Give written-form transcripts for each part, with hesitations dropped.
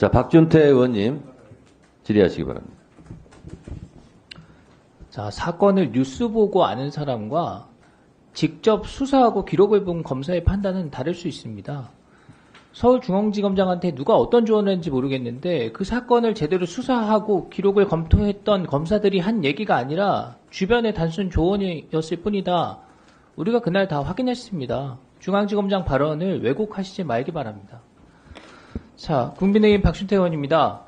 자, 박준태 의원님 질의하시기 바랍니다. 자, 사건을 뉴스 보고 아는 사람과 직접 수사하고 기록을 본 검사의 판단은 다를 수 있습니다. 서울중앙지검장한테 누가 어떤 조언을 했는지 모르겠는데 그 사건을 제대로 수사하고 기록을 검토했던 검사들이 한 얘기가 아니라 주변의 단순 조언이었을 뿐이다. 우리가 그날 다 확인했습니다. 중앙지검장 발언을 왜곡하시지 말기 바랍니다. 자, 국민의힘 박준태 의원입니다.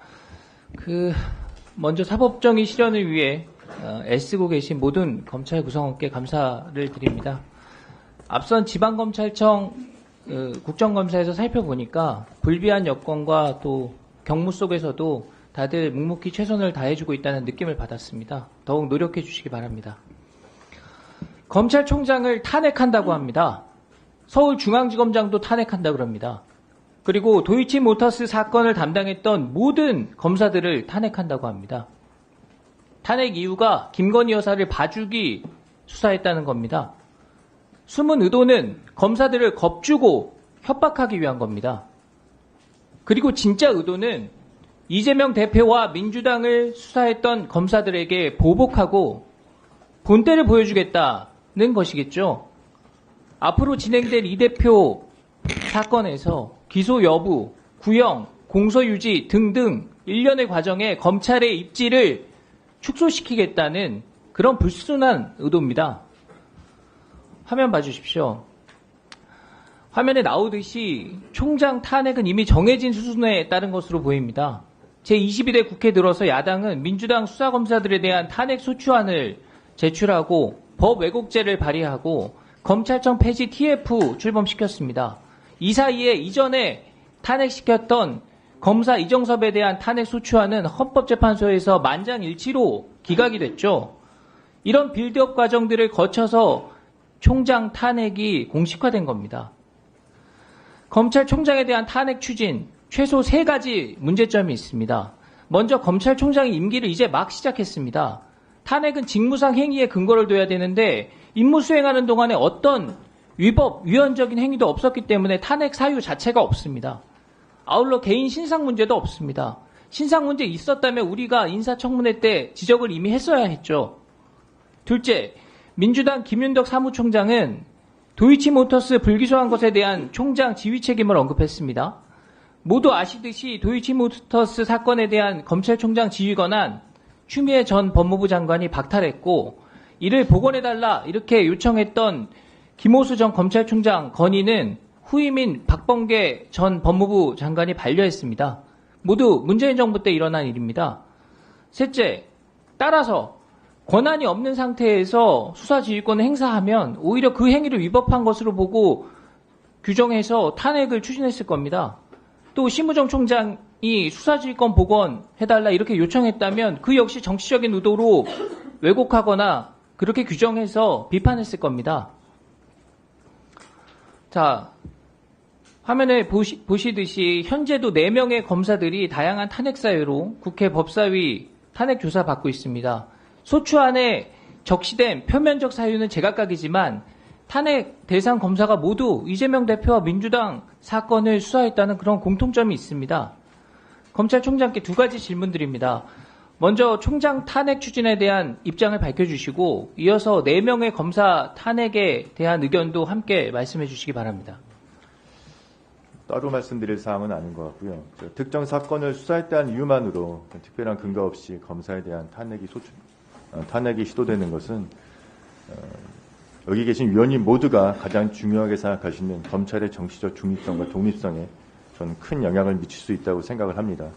먼저 사법정의 실현을 위해 애쓰고 계신 모든 검찰 구성원께 감사를 드립니다. 앞선 지방검찰청 국정감사에서 살펴보니까 불비한 여건과 또 경무 속에서도 다들 묵묵히 최선을 다해주고 있다는 느낌을 받았습니다. 더욱 노력해 주시기 바랍니다. 검찰총장을 탄핵한다고 합니다. 서울중앙지검장도 탄핵한다고 합니다. 그리고 도이치모터스 사건을 담당했던 모든 검사들을 탄핵한다고 합니다. 탄핵 이유가 김건희 여사를 봐주기 수사했다는 겁니다. 숨은 의도는 검사들을 겁주고 협박하기 위한 겁니다. 그리고 진짜 의도는 이재명 대표와 민주당을 수사했던 검사들에게 보복하고 본때를 보여주겠다는 것이겠죠. 앞으로 진행될 이 대표 사건에서 기소 여부, 구형, 공소유지 등등 일련의 과정에 검찰의 입지를 축소시키겠다는 그런 불순한 의도입니다. 화면 봐주십시오. 화면에 나오듯이 총장 탄핵은 이미 정해진 수순에 따른 것으로 보입니다. 제22대 국회 들어서 야당은 민주당 수사검사들에 대한 탄핵 소추안을 제출하고 법 왜곡죄를 발의하고 검찰청 폐지 TF 출범시켰습니다. 이 사이에 이전에 탄핵시켰던 검사 이정섭에 대한 탄핵 소추안은 헌법재판소에서 만장일치로 기각이 됐죠. 이런 빌드업 과정들을 거쳐서 총장 탄핵이 공식화된 겁니다. 검찰총장에 대한 탄핵 추진, 최소 3가지 문제점이 있습니다. 먼저 검찰총장이 임기를 이제 막 시작했습니다. 탄핵은 직무상 행위에 근거를 둬야 되는데 임무 수행하는 동안에 어떤 위법, 위헌적인 행위도 없었기 때문에 탄핵 사유 자체가 없습니다. 아울러 개인 신상 문제도 없습니다. 신상 문제 있었다면 우리가 인사청문회 때 지적을 이미 했어야 했죠. 둘째, 민주당 김윤덕 사무총장은 도이치모터스 불기소한 것에 대한 총장 지휘 책임을 언급했습니다. 모두 아시듯이 도이치모터스 사건에 대한 검찰총장 지휘 권한 추미애 전 법무부 장관이 박탈했고 이를 복원해달라 이렇게 요청했던 김호수 전 검찰총장 건의는 후임인 박범계 전 법무부 장관이 반려했습니다. 모두 문재인 정부 때 일어난 일입니다. 셋째, 따라서 권한이 없는 상태에서 수사지휘권을 행사하면 오히려 그 행위를 위법한 것으로 보고 규정해서 탄핵을 추진했을 겁니다. 또 심우정 총장이 수사지휘권 복원해달라 이렇게 요청했다면 그 역시 정치적인 의도로 왜곡하거나 그렇게 규정해서 비판했을 겁니다. 자, 화면에 보시듯이 현재도 4명의 검사들이 다양한 탄핵 사유로 국회 법사위 탄핵 조사 받고 있습니다. 소추안에 적시된 표면적 사유는 제각각이지만 탄핵 대상 검사가 모두 이재명 대표와 민주당 사건을 수사했다는 그런 공통점이 있습니다. 검찰총장께 2가지 질문드립니다. 먼저 총장 탄핵 추진에 대한 입장을 밝혀주시고 이어서 4명의 검사 탄핵에 대한 의견도 함께 말씀해 주시기 바랍니다. 따로 말씀드릴 사항은 아닌 것 같고요. 특정 사건을 수사했다는 이유만으로 특별한 근거 없이 검사에 대한 탄핵이 시도되는 것은 여기 계신 위원님 모두가 가장 중요하게 생각하시는 검찰의 정치적 중립성과 독립성에 저는 큰 영향을 미칠 수 있다고 생각을 합니다.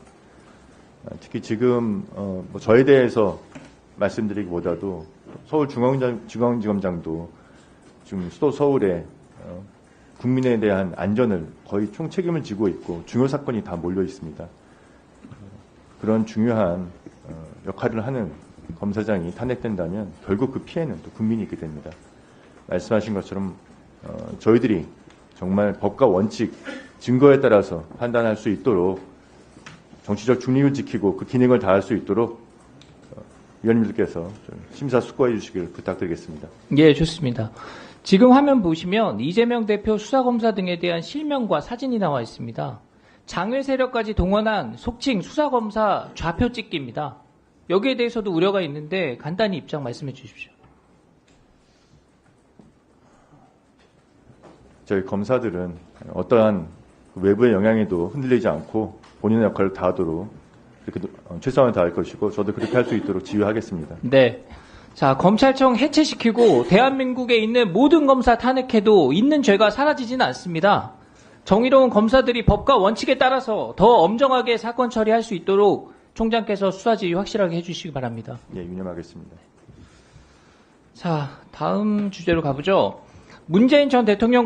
특히 지금 저에 대해서 말씀드리기보다도 서울중앙지검장도 지금 수도 서울에 국민에 대한 안전을 거의 총책임을 지고 있고 중요 사건이 다 몰려 있습니다. 그런 중요한 역할을 하는 검사장이 탄핵된다면 결국 그 피해는 또 국민이 있게 됩니다. 말씀하신 것처럼 저희들이 정말 법과 원칙, 증거에 따라서 판단할 수 있도록 정치적 중립을 지키고 그 기능을 다할 수 있도록 위원님들께서 좀 심사숙고해 주시길 부탁드리겠습니다. 예, 좋습니다. 지금 화면 보시면 이재명 대표 수사검사 등에 대한 실명과 사진이 나와 있습니다. 장외 세력까지 동원한 속칭 수사검사 좌표 찍기입니다. 여기에 대해서도 우려가 있는데 간단히 입장 말씀해 주십시오. 저희 검사들은 어떠한 외부의 영향에도 흔들리지 않고 본인의 역할을 다하도록 이렇게 최선을 다할 것이고 저도 그렇게 할 수 있도록 지휘하겠습니다. 네. 자, 검찰청 해체시키고 대한민국에 있는 모든 검사 탄핵해도 있는 죄가 사라지지는 않습니다. 정의로운 검사들이 법과 원칙에 따라서 더 엄정하게 사건 처리할 수 있도록 총장께서 수사지휘 확실하게 해주시기 바랍니다. 예, 유념하겠습니다. 자, 다음 주제로 가보죠. 문재인 전 대통령